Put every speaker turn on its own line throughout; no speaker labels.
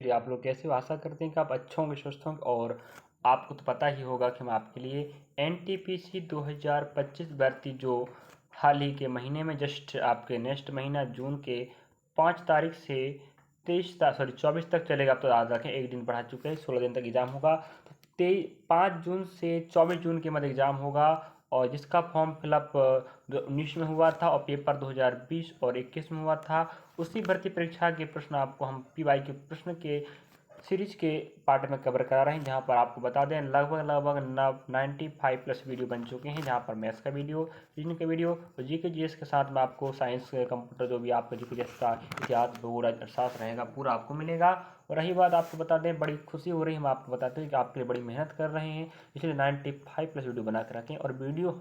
जी, आप लोग कैसे हो? आशा करते हैं कि आप अच्छे होंगे, स्वस्थ होंगे। और आपको तो पता ही होगा कि मैं आपके लिए एनटीपीसी 2025 भर्ती जो हाल ही के महीने में जस्ट आपके नेक्स्ट महीना जून के 5 तारीख से 24 तक चलेगा। अब तो याद रखें, एक दिन बढ़ा चुके हैं, 16 दिन तक एग्ज़ाम होगा। तो 5 जून से 24 जून के मध्य एग्ज़ाम होगा। और जिसका फॉर्म फिलअप 2019 में हुआ था और पेपर 2020 और 21 में हुआ था, उसी भर्ती परीक्षा के प्रश्न आपको हम पीवाई के प्रश्न के सीरीज के पार्ट में कवर करा रहे हैं, जहां पर आपको बता दें लगभग 95 प्लस वीडियो बन चुके हैं, जहां पर मैथ्स का वीडियो, रीजनिंग का वीडियो और जीके जीएस के साथ में आपको साइंस कंप्यूटर जो भी आपका जीके जीएस का इतिहास भूगोल अर्थशास्त्र रहेगा पूरा आपको मिलेगा। और रही बात, आपको बता दें, बड़ी खुशी हो रही है, हम आपको बताते हैं कि आपके लिए बड़ी मेहनत कर रहे हैं, इसलिए 95 प्लस वीडियो बना कर रखें और वीडियो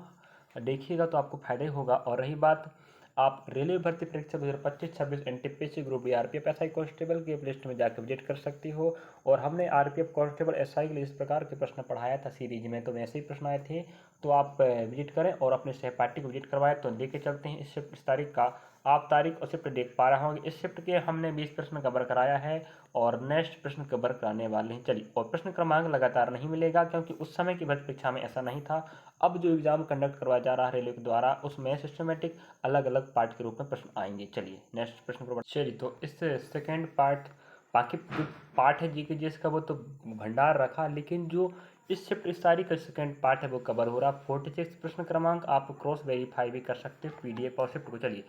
देखिएगा तो आपको फायदा ही होगा। और रही बात, आप रेलवे भर्ती परीक्षा 2025-26 NTPC group B RPF SI constable के प्लेलिस्ट में जाकर विजिट कर सकती हो। और हमने आरपीएफ कांस्टेबल एसआई के लिए इस प्रकार के प्रश्न पढ़ाया था सीरीज में, तो वैसे ही प्रश्न आए थे। तो आप विजिट करें और अपने सहपाठी को विजिट करवाएं। तो लेके चलते हैं इस तारीख का, आप तारीख और शिफ्ट देख पा रहे होंगे। इस शिफ्ट के हमने 20 प्रश्न कवर कराया है और नेक्स्ट प्रश्न कवर कराने वाले हैं। चलिए, और प्रश्न क्रमांक लगातार नहीं मिलेगा क्योंकि उस समय की भर्ती परीक्षा में ऐसा नहीं था। अब जो एग्जाम कंडक्ट करवाया जा रहा है रेलवे के द्वारा, उसमें सिस्टमेटिक अलग अलग पार्ट के रूप में प्रश्न आएंगे। चलिए नेक्स्ट प्रश्न पर चलिए, तो इस सेकेंड पार्ट, बाकी जो पार्ट है जीके जीएस का वो तो भंडार रखा, लेकिन जो इस शिफ्ट इस तारीख का सेकेंड पार्ट है वो कवर हो रहा। 46 प्रश्न क्रमांक आप क्रॉस वेरीफाई भी कर सकते हैं पीडीएफ और शिफ्ट को। चलिए,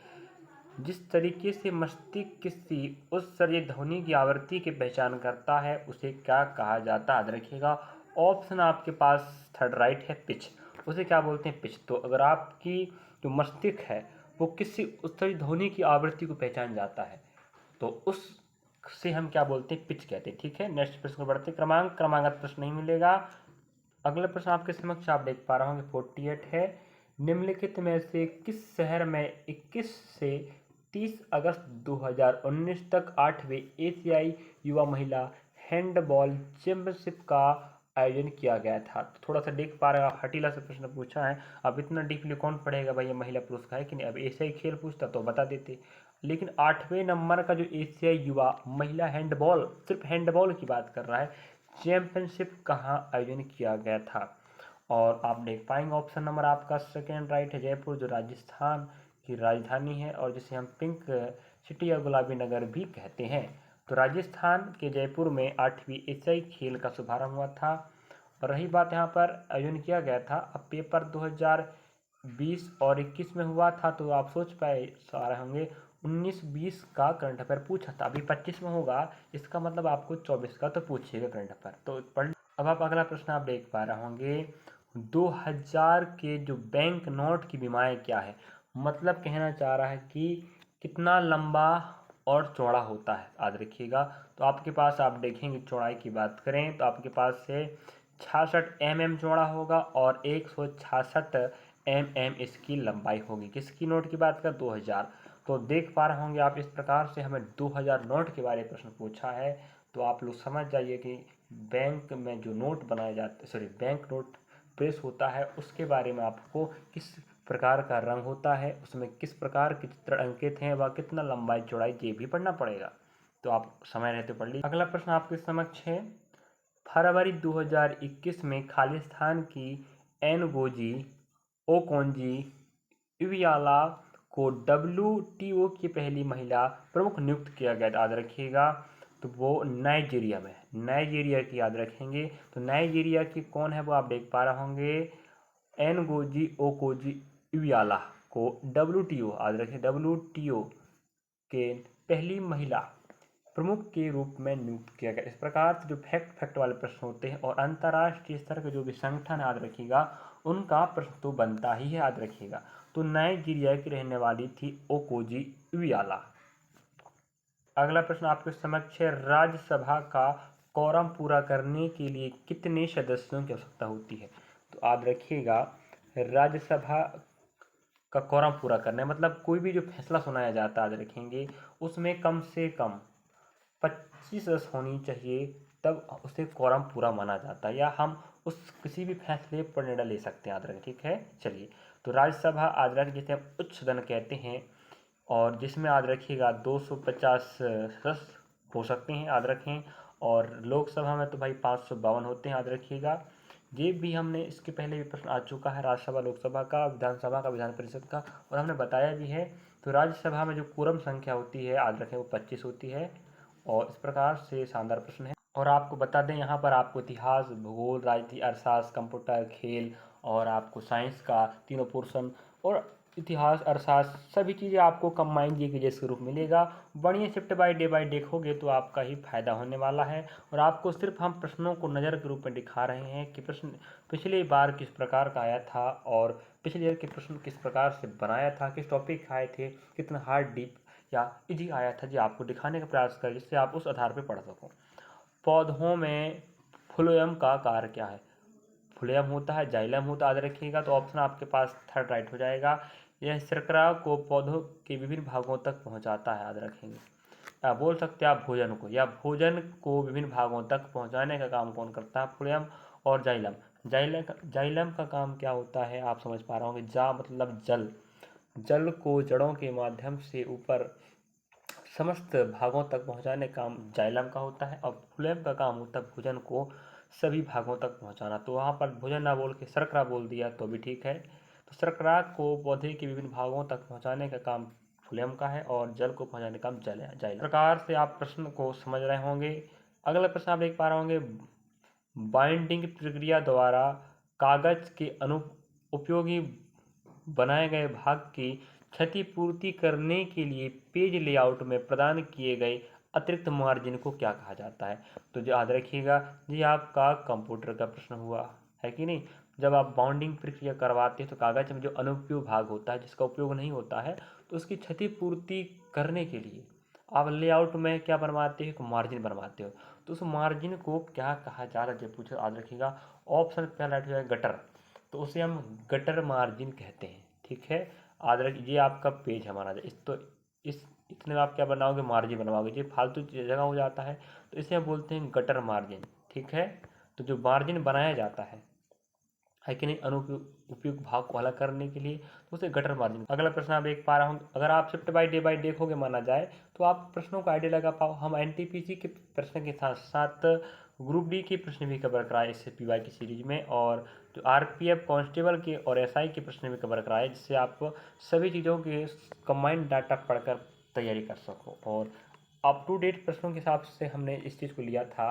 जिस तरीके से मस्तिष्क किसी उत्सर्जित ध्वनि की आवृत्ति की पहचान करता है उसे क्या कहा जाता है? याद रखिएगा, ऑप्शन आपके पास थर्ड राइट है, पिच। उसे क्या बोलते हैं? पिच। तो अगर आपकी जो मस्तिष्क है वो किसी उत्सर्जित ध्वनि की आवृत्ति को पहचान जाता है तो उस से हम क्या बोलते हैं? पिच कहते हैं। ठीक है, नेक्स्ट प्रश्न को बढ़ते, क्रमांकगत प्रश्न नहीं मिलेगा। अगला प्रश्न आपके समक्ष आप देख पा रहे होंगे 48 है, निम्नलिखित में से किस शहर में 21 से 30 अगस्त 2019 तक 8वें एशियाई युवा महिला हैंडबॉल चैंपियनशिप का आयोजन किया गया था? तो थोड़ा सा देख पा रहे हो आप, हटीला से प्रश्न पूछा है। अब इतना डीपली कौन पढ़ेगा भाई, ये महिला पुरुष का है कि नहीं? अब एशियाई खेल पूछता तो बता देते, लेकिन 8वें नंबर का जो एशियाई युवा महिला हैंडबॉल, सिर्फ हैंडबॉल की बात कर रहा है, चैंपियनशिप कहाँ आयोजन किया गया था? और आप देख पाएंगे ऑप्शन नंबर आपका सेकेंड राइट है, जयपुर, जो राजस्थान की राजधानी है और जिसे हम पिंक सिटी या गुलाबी नगर भी कहते हैं। तो राजस्थान के जयपुर में 8वीं एशियाई खेल का शुभारंभ हुआ था। और रही बात, यहाँ पर आयोजन किया गया था। अब पेपर 2020 और 21 में हुआ था, तो आप सोच पाए सारे होंगे 19-20 का करंट अफेयर पूछा था, अभी 25 में होगा, इसका मतलब आपको 24 का तो पूछिएगा करंट अफेयर, तो पढ़। अब आप अगला प्रश्न आप देख पा रहे होंगे, 2000 के जो बैंक नोट की विमाएँ क्या है? मतलब कहना चाह रहा है कि कितना लंबा और चौड़ा होता है, याद रखिएगा। तो आपके पास, आप देखेंगे चौड़ाई की बात करें तो आपके पास से 66 mm चौड़ा होगा और 166 mm इसकी लंबाई होगी। किसकी नोट की बात कर? 2000। तो देख पा रहे होंगे आप, इस प्रकार से हमें 2000 नोट के बारे में प्रश्न पूछा है। तो आप लोग समझ जाइए कि बैंक में जो नोट बनाए जाते, सॉरी, बैंक नोट प्रेस होता है, उसके बारे में आपको किस प्रकार का रंग होता है, उसमें किस प्रकार के चित्र अंकित हैं, व कितना लंबाई चौड़ाई, ये भी पढ़ना पड़ेगा। तो आप समय रहते पढ़ लीजिए। अगला प्रश्न आपके समक्ष है, फरवरी 2021 में खालिस्तान की एनगोजी ओकोंजी इवियाला को WTO की पहली महिला प्रमुख नियुक्त किया गया, याद रखिएगा। तो वो नाइजीरिया में, नाइजीरिया की याद रखेंगे। तो नाइजीरिया की कौन है वो आप देख पा रहे होंगे, एनगोजी ओकोजी इवियाला को WTO, याद रखें, WTO के पहली महिला प्रमुख के रूप में नियुक्त किया गया। इस प्रकार से जो फैक्ट वाले प्रश्न होते हैं और अंतर्राष्ट्रीय स्तर के जो भी संगठन, याद रखिएगा, उनका प्रश्न तो बनता ही है, याद रखिएगा। तो नाइजीरिया की रहने वाली थी ओकोजी इवियाला। अगला प्रश्न आपके समक्ष है, राज्यसभा का कोरम पूरा करने के लिए कितने सदस्यों की आवश्यकता होती है? तो याद रखिएगा, राज्यसभा का कोरम पूरा करना है मतलब कोई भी जो फैसला सुनाया जाता है, याद रखेंगे, उसमें कम से कम 25 रस होनी चाहिए, तब उसे कोरम पूरा माना जाता है, या हम उस किसी भी फैसले पर निर्णय ले सकते हैं, याद रखें। ठीक है, चलिए, तो राज्यसभा याद रखें जिसे हम उच्च सदन कहते हैं, और जिसमें याद रखिएगा 250 सदस्य हो सकते हैं, याद रखें। और लोकसभा में तो भाई 552 होते हैं, याद रखिएगा। ये भी हमने इसके पहले भी प्रश्न आ चुका है, राज्यसभा, लोकसभा का, विधानसभा का, विधान परिषद का, और हमने बताया भी है। तो राज्यसभा में जो कोरम संख्या होती है, याद रखें, वो 25 होती है। और इस प्रकार से शानदार प्रश्न है। और आपको बता दें, यहाँ पर आपको इतिहास, भूगोल, राजनीति, अर्थशास्त्र, कंप्यूटर, खेल और आपको साइंस का तीनों पोर्शन, और इतिहास, अर्थशास्त्र, सभी चीज़ें आपको कंबाइन जी के जैसे रूप मिलेगा। बढ़िया शिफ्ट बाय डे देखोगे तो आपका ही फायदा होने वाला है। और आपको सिर्फ हम प्रश्नों को नज़र के रूप में दिखा रहे हैं कि प्रश्न पिछली बार किस प्रकार का आया था, और पिछले ईयर के प्रश्न किस प्रकार से बनाया था, किस टॉपिक आए थे, कितना हार्ड, डीप या इजी आया था, जी आपको दिखाने का प्रयास करें, जिससे आप उस आधार पर पढ़ सको। पौधों में फ्लोएम का कार्य क्या है? फ्लोएम होता है, जाइलम होता है, याद रखिएगा। तो ऑप्शन आपके पास थर्ड राइट हो जाएगा। यह शर्करा को पौधों के विभिन्न भागों तक पहुंचाता है, याद रखेंगे। आप बोल सकते हैं आप भोजन को, या भोजन को विभिन्न भागों तक पहुंचाने का काम कौन करता है? फ्लोएम और जाइलम। जाइलम का काम क्या होता है, आप समझ पा रहे होंगे। जा मतलब जल, जल को जड़ों के माध्यम से ऊपर समस्त भागों तक पहुंचाने का काम जाइलम का होता है, और फ्लोएम का काम होता है भोजन को सभी भागों तक पहुंचाना। तो वहाँ पर भोजन ना बोल के शर्करा बोल दिया तो भी ठीक है। तो शर्करा को पौधे के विभिन्न भागों तक पहुंचाने का काम फ्लोएम का है, और जल को पहुंचाने का काम जाइलम। प्रकार से आप प्रश्न को समझ रहे होंगे। अगला प्रश्न आप देख पा रहे होंगे, बाइंडिंग प्रक्रिया द्वारा कागज के उपयोगी बनाए गए भाग की क्षतिपूर्ति करने के लिए पेज लेआउट में प्रदान किए गए अतिरिक्त मार्जिन को क्या कहा जाता है? तो याद रखिएगा, ये आपका कंप्यूटर का प्रश्न हुआ है कि नहीं। जब आप बाउंडिंग प्रक्रिया करवाते हैं तो कागज में जो अनुपयोग भाग होता है, जिसका उपयोग नहीं होता है, तो उसकी क्षतिपूर्ति करने के लिए आप लेआउट में क्या बनवाते हो? एक मार्जिन बनवाते हो। तो उस मार्जिन को क्या कहा जा रहा है, जब पूछो याद रखिएगा। ऑप्शन पहला राइट हो जाएगा गटर, तो उसे हम गटर मार्जिन कहते हैं, ठीक है। याद रखिए, ये आपका पेज हमारा, इस इतने में आप क्या बनाओगे? मार्जिन बनवाओगे। ये फालतू जगह हो जाता है, तो इसे हम बोलते हैं गटर मार्जिन, ठीक है। तो जो मार्जिन बनाया जाता है कि नहीं, अनुपयुक्त भाग को अलग करने के लिए, तो उसे गटर मार्जिन। अगला प्रश्न आप देख पा रहा हूँ, अगर आप शिफ्ट बाय डे देखोगे माना जाए, तो आप प्रश्नों का आइडिया लगा पाओ। हम एनटीपीसी के प्रश्न के साथ साथ ग्रुप डी के प्रश्न भी कवर कराए इससे पीवाई की सीरीज में, और जो आरपीएफ कांस्टेबल के और एसआई के प्रश्न भी कवर कराए, जिससे आप सभी चीज़ों के कंबाइंड डाटा पढ़कर तैयारी कर सको। और अप टू डेट प्रश्नों के हिसाब से हमने इस चीज़ को लिया था।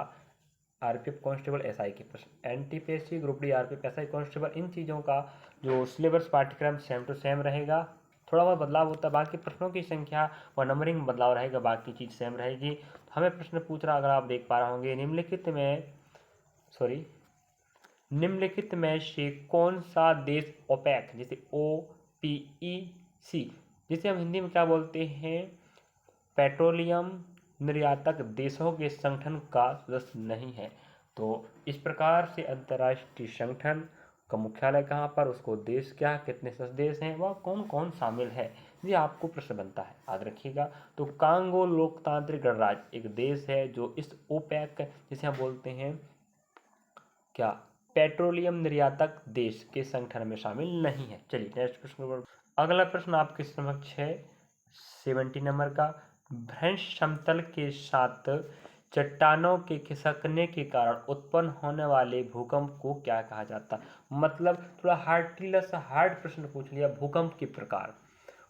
आरपीएफ कांस्टेबल एसआई के प्रश्न, NTPC, group D, RPF, SI constable, इन चीज़ों का जो सिलेबस पाठ्यक्रम सेम टू सेम रहेगा। थोड़ा बहुत बदलाव होता है, बाकी प्रश्नों की संख्या व नंबरिंग में बदलाव रहेगा, बाकी चीज़ सेम रहेगी। हमें प्रश्न पूछ रहा, अगर आप देख पा रहे होंगे, निम्नलिखित में से कौन सा देश ओपेक, जैसे OPEC, जिसे हम हिंदी में क्या बोलते हैं, पेट्रोलियम निर्यातक देशों के संगठन का सदस्य नहीं है? तो इस प्रकार से अंतर्राष्ट्रीय संगठन का मुख्यालय कहाँ पर, उसको देश क्या, कितने सदस्य देश हैं, वह कौन कौन शामिल है, ये आपको प्रश्न बनता है, याद रखिएगा। तो कांगो लोकतांत्रिक गणराज्य एक देश है जो इस ओपेक, जिसे हम बोलते हैं क्या, पेट्रोलियम निर्यातक देश के संगठन में शामिल नहीं है। चलिए नेक्स्ट प्रश्न पर। अगला प्रश्न आपके समक्ष है 70 नंबर का, भ्रंश समतल के साथ चट्टानों के खिसकने के कारण उत्पन्न होने वाले भूकंप को क्या कहा जाता है? मतलब थोड़ा हार्ड प्रश्न पूछ लिया। भूकंप के प्रकार,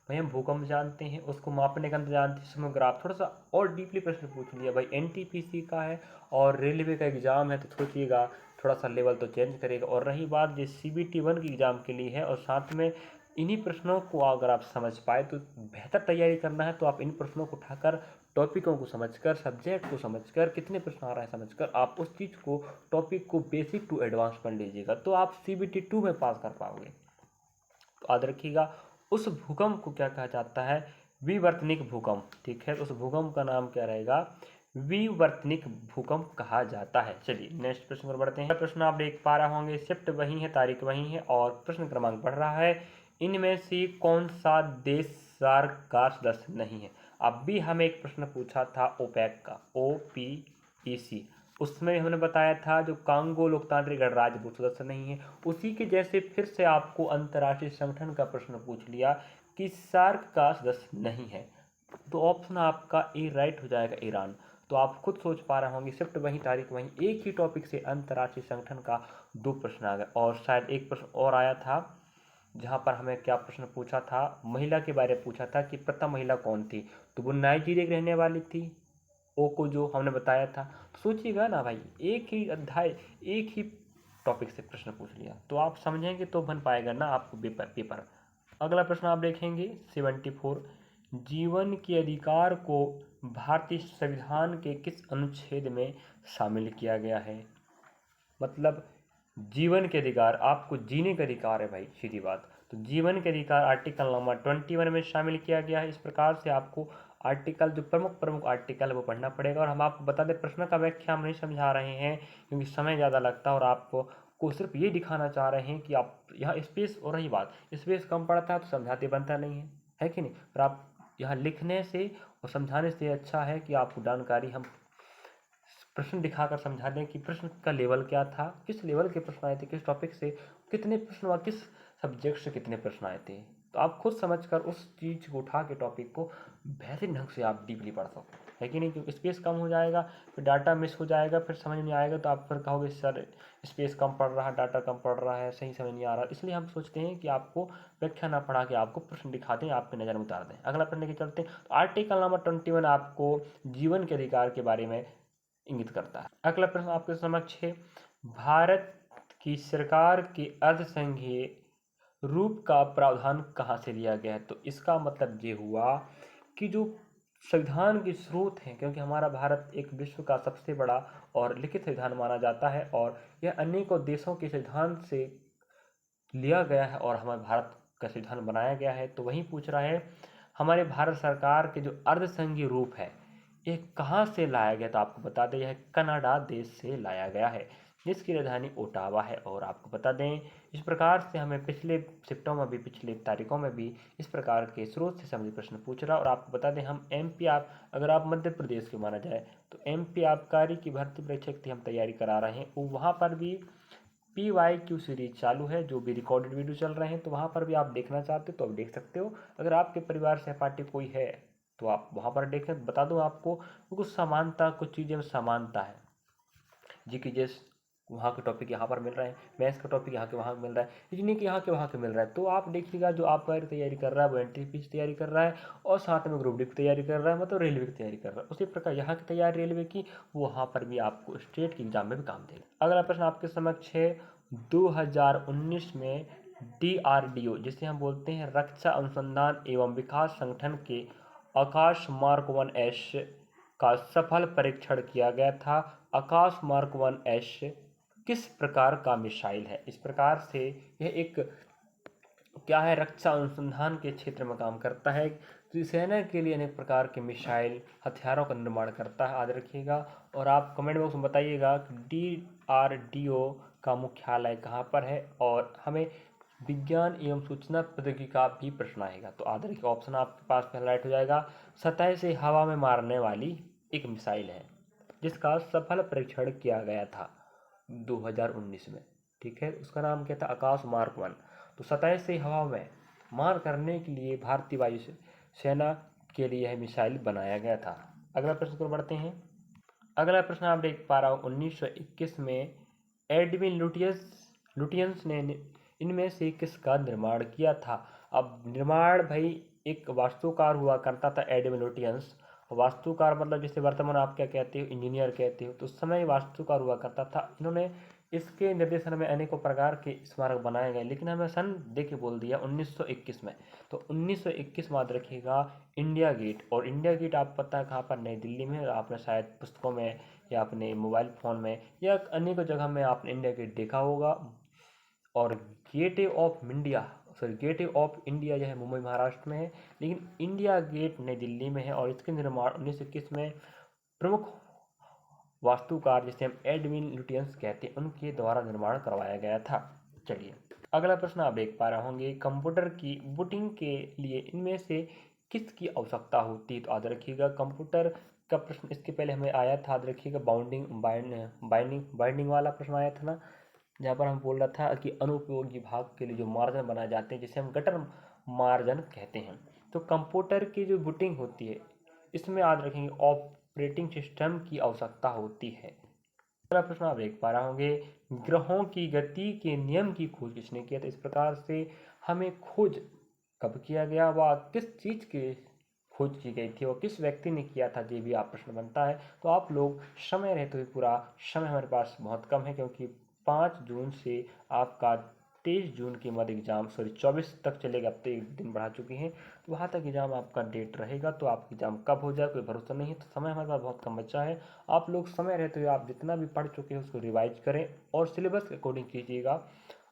भाई हम भूकंप जानते हैं, उसको मापने का अंतर जानते हैं, सिस्मोग्राफ। थोड़ा सा और डीपली प्रश्न पूछ लिया। भाई एनटीपीसी का है और रेलवे का एग्जाम है, तो सोचिएगा थोड़ा सा लेवल तो चेंज करेगा। और रही बात जो CBT 1 की एग्ज़ाम के लिए है, और साथ में इन्हीं प्रश्नों को अगर आप समझ पाए तो बेहतर तैयारी करना है, तो आप इन प्रश्नों को उठाकर, टॉपिकों को समझकर, सब्जेक्ट को समझकर, कितने प्रश्न आ रहा है समझकर, आप उस चीज़ को, टॉपिक को बेसिक टू एडवांस पढ़ लीजिएगा, तो आप CBT 2 में पास कर पाओगे। तो याद रखिएगा, उस भूकंप को क्या कहा जाता है? विवर्तनिक भूकंप, ठीक है। तो उस भूकंप का नाम क्या रहेगा? विवर्तनिक भूकंप कहा जाता है। चलिए नेक्स्ट प्रश्न पर बढ़ते हैं। प्रश्न आप देख पा रहे होंगे, शिफ्ट वही है, तारीख वही है, और प्रश्न क्रमांक बढ़ रहा है। इनमें से कौन सा देश सार्क का सदस्य नहीं है? अब भी हमें एक प्रश्न पूछा था ओपेक का, OPEC, उसमें हमने बताया था जो कांगो लोकतांत्रिक गणराज्य वो सदस्य नहीं है। उसी के जैसे फिर से आपको अंतर्राष्ट्रीय संगठन का प्रश्न पूछ लिया कि सार्क का सदस्य नहीं है, तो ऑप्शन आपका ए राइट हो जाएगा, ईरान। तो आप खुद सोच पा रहे होंगे, शिफ्ट वही, तारीख वही, एक ही टॉपिक से अंतर्राष्ट्रीय संगठन का 2 प्रश्न आ गए। और शायद एक प्रश्न और आया था जहाँ पर हमें क्या प्रश्न पूछा था, महिला के बारे में पूछा था कि प्रथम महिला कौन थी, तो वो नाइजीरिया की रहने वाली थी, ओ को जो हमने बताया था। तो सोचिएगा ना भाई, एक ही अध्याय, एक ही टॉपिक से प्रश्न पूछ लिया, तो आप समझेंगे तो बन पाएगा ना आपको पेपर। अगला प्रश्न आप देखेंगे 74, जीवन के अधिकार को भारतीय संविधान के किस अनुच्छेद में शामिल किया गया है। मतलब जीवन के अधिकार, आपको जीने का अधिकार है भाई, सीधी बात। तो जीवन के अधिकार आर्टिकल नंबर 21 में शामिल किया गया है। इस प्रकार से आपको आर्टिकल, जो प्रमुख प्रमुख आर्टिकल है वो पढ़ना पड़ेगा। और हम आपको बता दें, प्रश्न का व्याख्या हम नहीं समझा रहे हैं क्योंकि समय ज़्यादा लगता है, और आपको सिर्फ ये दिखाना चाह रहे हैं कि आप यहाँ स्पेस, और रही बात स्पेस कम पड़ता है तो समझाते बनता नहीं है कि नहीं। और आप यहाँ लिखने से और समझाने से अच्छा है कि आपको जानकारी हम प्रश्न दिखाकर समझा दें कि प्रश्न का लेवल क्या था, किस लेवल के प्रश्न आए थे, किस टॉपिक से कितने प्रश्न और किस सब्जेक्ट से कितने प्रश्न आए थे। तो आप खुद समझकर उस चीज़ को उठा के टॉपिक को बेहतरीन ढंग से आप डीपली पढ़ सकते है कि नहीं। क्योंकि स्पेस कम हो जाएगा, फिर डाटा मिस हो जाएगा, फिर समझ नहीं आएगा, तो आप फिर कहोगे सर स्पेस कम पड़ रहा है, डाटा कम पड़ रहा है, सही समझ नहीं आ रहा। इसलिए हम सोचते हैं कि आपको व्याख्या ना पढ़ा के आपको प्रश्न दिखा दें, आपकी नज़र में उतार दें। अगला प्रश्न के चलते, तो आर्टिकल नंबर 21 आपको जीवन के अधिकार के बारे में इंगित करता है। अगला प्रश्न आपके समक्ष है, भारत की सरकार के अर्धसंघीय रूप का प्रावधान कहाँ से लिया गया है। तो इसका मतलब ये हुआ कि जो संविधान के स्रोत हैं, क्योंकि हमारा भारत एक विश्व का सबसे बड़ा और लिखित संविधान माना जाता है, और यह अनेकों देशों के संविधान से लिया गया है और हमारे भारत का संविधान बनाया गया है। तो वही पूछ रहा है, हमारे भारत सरकार के जो अर्धसंघीय रूप है ये कहाँ से लाया गया। तो आपको बता दें, यह कनाडा देश से लाया गया है, जिसकी राजधानी ओटावा है। और आपको बता दें, इस प्रकार से हमें पिछले शिफ्टों में भी, पिछले तारीखों में भी इस प्रकार के स्रोत से संबंधित प्रश्न पूछ रहा है। और आपको बता दें, हम एमपी, आप अगर आप मध्य प्रदेश के माना जाए तो एमपी आबकारी की भर्ती परीक्षा की हम तैयारी करा रहे हैं, वहाँ पर भी PYQ सीरीज चालू है, जो भी रिकॉर्डेड वीडियो चल रहे हैं। तो वहाँ पर भी आप देखना चाहते हो तो आप देख सकते हो। अगर आपके परिवार सहपाठी कोई है तो आप वहाँ पर देखें। बता दूं आपको, कुछ समानता, कुछ चीज़ें में समानता है जी, कि जैसे वहाँ के टॉपिक यहाँ पर मिल रहे हैं, मैथ्स का टॉपिक यहाँ के वहाँ मिल रहा है, रीजनिंग के यहाँ के वहाँ के मिल रहा है। तो आप देखिएगा, जो आपका तैयारी कर रहा है वो NTPC तैयारी कर रहा है और साथ में ग्रुप डी की तैयारी कर रहा है, मतलब रेलवे की तैयारी कर रहा है। उसी प्रकार यहाँ की तैयारी रेलवे की, वहाँ पर भी आपको स्टेट की एग्जाम में भी काम देगा। अगला प्रश्न आपके समक्ष है, 2019 में DRDO, जिसे हम बोलते हैं रक्षा अनुसंधान एवं विकास संगठन के आकाश मार्क 1S का सफल परीक्षण किया गया था। आकाश मार्क 1S किस प्रकार का मिसाइल है। इस प्रकार से यह एक क्या है, रक्षा अनुसंधान के क्षेत्र में काम करता है, तो सेना के लिए अनेक प्रकार के मिसाइल हथियारों का निर्माण करता है, याद रखिएगा। और आप कमेंट बॉक्स में बताइएगा कि DRDO का मुख्यालय कहाँ पर है। और हमें विज्ञान एवं सूचना प्रौद्योगिकी का भी प्रश्न आएगा, तो याद रखिए ऑप्शन आपके पास पहला राइट हो जाएगा। सतह से हवा में मारने वाली एक मिसाइल है जिसका सफल परीक्षण किया गया था 2019 में, ठीक है। उसका नाम क्या था, आकाश मार्क 1। तो सतह से हवा में मार करने के लिए भारतीय वायु सेना के लिए यह मिसाइल बनाया गया था। अगला प्रश्न पर बढ़ते हैं। अगला प्रश्न आप देख पा रहा हूँ, 1921 में एडविन लुटियंस ने इनमें से किसका निर्माण किया था। अब निर्माण भाई, एक वास्तुकार हुआ करता था एडविन लुटियंस। वास्तुकार मतलब जैसे वर्तमान आप क्या कहते हो, इंजीनियर कहते हो, तो उस समय वास्तुकार हुआ करता था। इन्होंने इसके निर्देशन में अनेकों प्रकार के स्मारक बनाए गए, लेकिन हमें सन दे के बोल दिया 1921 में। तो 1921 याद रखिएगा, इंडिया गेट। और इंडिया गेट आप पता है कहाँ पर, नई दिल्ली में। आपने शायद पुस्तकों में या अपने मोबाइल फ़ोन में या अनेकों जगह में आपने इंडिया गेट देखा होगा। और gateway of India, sorry gateway of India जो है मुंबई महाराष्ट्र में है, लेकिन इंडिया गेट नई दिल्ली में है। और इसके निर्माण 1921 में प्रमुख वास्तुकार, जिसे हम एडविन लुटियंस कहते हैं, उनके द्वारा निर्माण करवाया गया था। चलिए अगला प्रश्न आप देख पा रहे होंगे, कंप्यूटर की बूटिंग के लिए इनमें से किसकी आवश्यकता होती है। तो याद रखिएगा, कंप्यूटर का प्रश्न इसके पहले हमें आया था, याद रखिएगा, बाइंडिंग वाला प्रश्न आया था ना, जहाँ पर हम बोल रहा था कि अनुपयोगी भाग के लिए जो मार्जिन बनाए जाते हैं, जिसे हम गटर मार्जिन कहते हैं। तो कंप्यूटर की जो बूटिंग होती है, इसमें याद रखेंगे ऑपरेटिंग सिस्टम की आवश्यकता होती है। अगला प्रश्न आप देख पा रहे होंगे, ग्रहों की गति के नियम की खोज किसने किया था। इस प्रकार से हमें खोज कब किया गया, व किस चीज़ की खोज की गई थी और किस व्यक्ति ने किया था, ये भी आप प्रश्न बनता है। तो आप लोग समय रहते हुए, पूरा समय हमारे पास बहुत कम है क्योंकि 5 जून से आपका 23 जून के बाद एग्ज़ाम 24 तक चलेगा, अब तो एक दिन बढ़ा चुके हैं, तो वहाँ तक एग्ज़ाम आपका डेट रहेगा। तो आपका एग्ज़ाम कब हो जाए कोई भरोसा नहीं है, तो समय हमारे पास बहुत कम बचा है। आप लोग समय रहते हुए आप जितना भी पढ़ चुके हैं उसको रिवाइज करें और सिलेबस के अकॉर्डिंग कीजिएगा,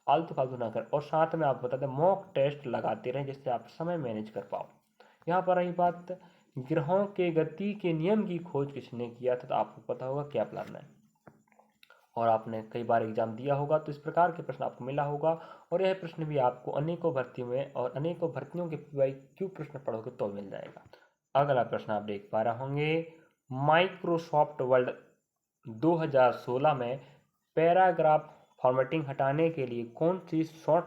आलतू फालतू ना करें। और साथ में आप बता दें, मॉक टेस्ट लगाते रहें जिससे आप समय मैनेज कर पाओ। यहाँ पर रही बात, ग्रहों के गति के नियम की खोज किसने किया था, तो आपको पता होगा क्या प्लान है और आपने कई बार एग्जाम दिया होगा, तो इस प्रकार के प्रश्न आपको मिला होगा। और यह प्रश्न भी आपको अनेकों भर्तियों में और अनेकों भर्तियों के PYQ प्रश्न पढ़ोगे तो मिल जाएगा। अगला प्रश्न आप देख पा रहे होंगे, माइक्रोसॉफ्ट वर्ड 2016 में पैराग्राफ फॉर्मेटिंग हटाने के लिए कौन सी शॉर्ट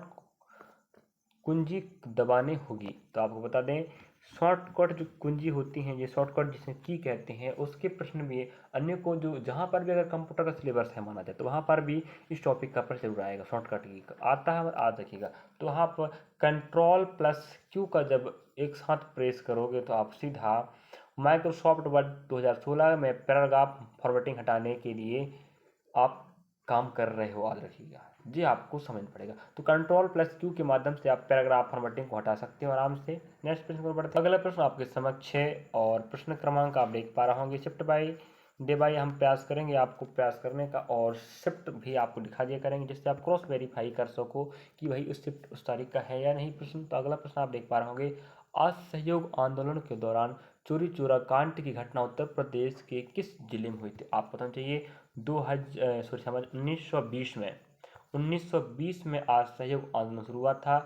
कुंजी दबाने होगी। तो आपको बता दें, शॉर्टकट जो कुंजी होती हैं, ये शॉर्टकट जिसे की कहते हैं, उसके प्रश्न भी अन्य को जो जहाँ पर भी अगर कंप्यूटर का सिलेबस है माना जाए तो वहाँ पर भी इस टॉपिक का प्रश्न जरूर आएगा। शॉर्टकट की आता है, आज रखिएगा। तो वहाँ पर Ctrl+Q का जब एक साथ प्रेस करोगे तो आप सीधा माइक्रोसॉफ्ट वर्ड 2016 में पैराग्राफ फॉर्मेटिंग हटाने के लिए आप काम कर रहे हो, याद रखिएगा जी, आपको समझ पड़ेगा। तो Ctrl+Q के माध्यम से आप पैराग्राफ फॉर्मेटिंग को हटा सकते हो आराम से। नेक्स्ट प्रश्न पर बढ़ते हैं। अगला प्रश्न आपके समक्ष है और प्रश्न क्रमांक आप देख पा रहे होंगे, शिफ्ट बाय डे बाय हम प्रयास करेंगे आपको प्रयास करने का, और शिफ्ट भी आपको दिखा दिया करेंगे जिससे आप क्रॉस वेरीफाई कर सको कि भाई उस शिफ्ट उस तारीख का है या नहीं प्रश्न। तो अगला प्रश्न आप देख पा रहे होंगे, असहयोग आंदोलन के दौरान चोरी चोरा कांड की घटना उत्तर प्रदेश के किस जिले में हुई थी। आपको पता चाहिए 1920 में असहयोग आंदोलन शुरू हुआ था।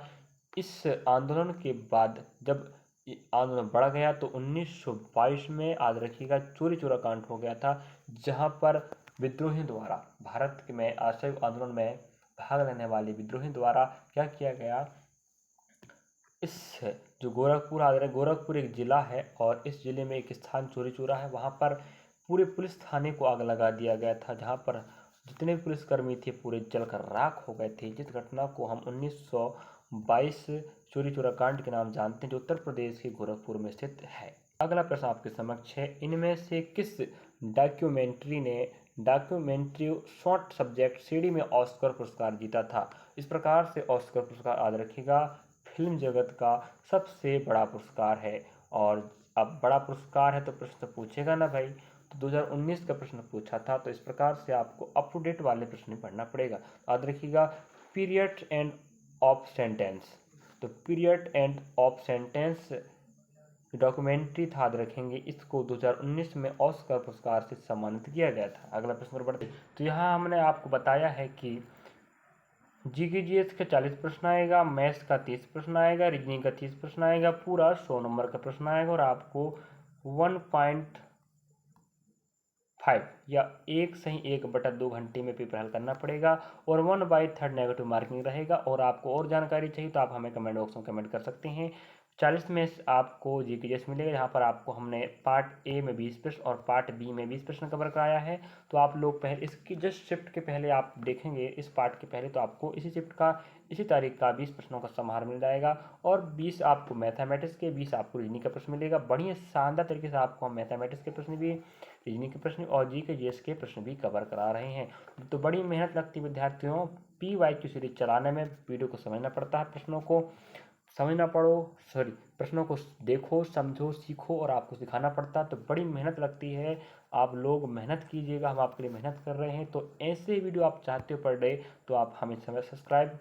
इस आंदोलन के बाद जब आंदोलन बढ़ गया तो 1922 में, याद रखिएगा, चोरी चोरा कांड हो गया था, जहां पर विद्रोहियों द्वारा, भारत में असहयोग आंदोलन में भाग लेने वाले विद्रोहियों द्वारा क्या किया गया, इस जो गोरखपुर एक ज़िला है और इस ज़िले में एक स्थान चोरी चोरा है, वहाँ पर पूरे पुलिस थाने को आग लगा दिया गया था, जहाँ पर जितने भी पुलिसकर्मी थे पूरे जलकर राख हो गए थे। जिस घटना को हम 1922 चोरी चोरा कांड के नाम जानते हैं, जो उत्तर प्रदेश के गोरखपुर में स्थित है। अगला प्रश्न आपके समक्ष है, इनमें से किस डॉक्यूमेंट्री शॉर्ट सब्जेक्ट सीडी में ऑस्कर पुरस्कार जीता था। इस प्रकार से ऑस्कर पुरस्कार, याद रखिएगा, फिल्म जगत का सबसे बड़ा पुरस्कार है। और अब बड़ा पुरस्कार है तो प्रश्न पूछेगा ना भाई, तो 2019 का प्रश्न पूछा था, तो इस प्रकार से आपको अप टू डेट वाले प्रश्न पढ़ना पड़ेगा। याद रखिएगा, पीरियड एंड ऑफ सेंटेंस, तो period end of sentence documentary था, याद रखेंगे, इसको 2019 में ऑस्कर पुरस्कार से सम्मानित किया गया था। अगला प्रश्न पर बढ़ते, तो यहाँ हमने आपको बताया है कि GKGS का 40 प्रश्न आएगा, मैथ्स का 30 प्रश्न आएगा, रीजनिंग का 30 प्रश्न आएगा, पूरा 100 नंबर का प्रश्न आएगा और आपको 1.5 या 1/2 घंटे में पेपर हल करना पड़ेगा और 1/3 नेगेटिव मार्किंग रहेगा। और आपको और जानकारी चाहिए तो आप हमें कमेंट बॉक्स में कमेंट कर सकते हैं। 40 में आपको GKGS मिलेगा, यहाँ पर आपको हमने पार्ट ए में 20 प्रश्न और पार्ट बी में 20 प्रश्न कवर कराया है। तो आप लोग पहले इसकी जस्ट शिफ्ट के पहले आप देखेंगे, इस पार्ट के पहले तो आपको इसी शिफ्ट का इसी तारीख का 20 प्रश्नों का समाहार मिल जाएगा और 20 आपको मैथमेटिक्स के, 20 आपको रीजनिंग का प्रश्न मिलेगा। बढ़िया शानदार तरीके से आपको हम मैथमेटिक्स के प्रश्न भी, रीजनिंग के प्रश्न और GKGS के प्रश्न भी कवर करा रहे हैं। तो बड़ी मेहनत लगती है विद्यार्थियों PYQ सीरीज चलाने में। वीडियो को समझना पड़ता है, प्रश्नों को समझना प्रश्नों को देखो, समझो, सीखो और आपको सिखाना पड़ता है, तो बड़ी मेहनत लगती है। आप लोग मेहनत कीजिएगा, हम आपके लिए मेहनत कर रहे हैं। तो ऐसे वीडियो आप चाहते हो पर डे, तो आप हमें समय सब्सक्राइब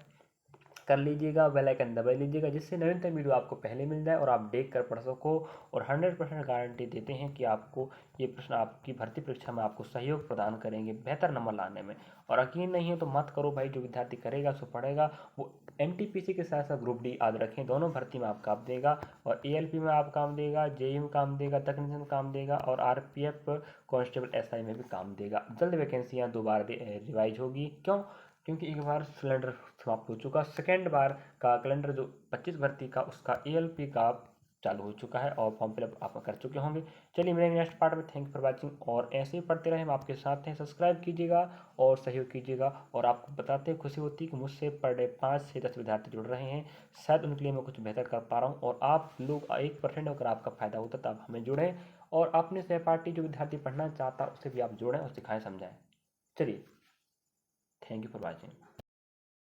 कर लीजिएगा, बेल आइकन दबा लीजिएगा, जिससे नवीनतम वीडियो आपको पहले मिल जाए और आप देख कर पढ़ सको। और 100% गारंटी देते हैं कि आपको ये प्रश्न आपकी भर्ती परीक्षा में आपको सहयोग प्रदान करेंगे बेहतर नंबर लाने में। और यकीन नहीं है तो मत करो भाई, जो विद्यार्थी करेगा सो पढ़ेगा। वो NTPC के साथ साथ ग्रुप D याद रखें, दोनों भर्ती में आप काम देगा और ALP में आप काम देगा, JEE में काम देगा, तकनीकी में काम देगा और RPF कांस्टेबल SI में भी काम देगा। जल्द वैकेंसियाँ दोबारा रिवाइज होगी, क्यों? क्योंकि एक बार सिलेंडर समाप्त हो चुका, सेकेंड बार का कैलेंडर जो 25 भर्ती का उसका ALP का चालू हो चुका है और फॉर्म फिलअप आप कर चुके होंगे। चलिए मिलेंगे नेक्स्ट पार्ट में। थैंक यू फॉर वॉचिंग और ऐसे ही पढ़ते रहें, हम आपके साथ हैं। सब्सक्राइब कीजिएगा और सहयोग कीजिएगा। और आपको बताते हैं खुशी होती है कि मुझसे पर डे 5 से 10 विद्यार्थी जुड़ रहे हैं। शायद उनके लिए मैं कुछ बेहतर कर पा रहा हूँ और आप लोग 1% अगर आपका फ़ायदा होता तो आप हमें जुड़ें और अपने सहपाठी जो विद्यार्थी पढ़ना चाहता उसे भी आप जोड़ें और सिखाएं समझाएं। चलिए, थैंक यू फॉर वॉचिंग।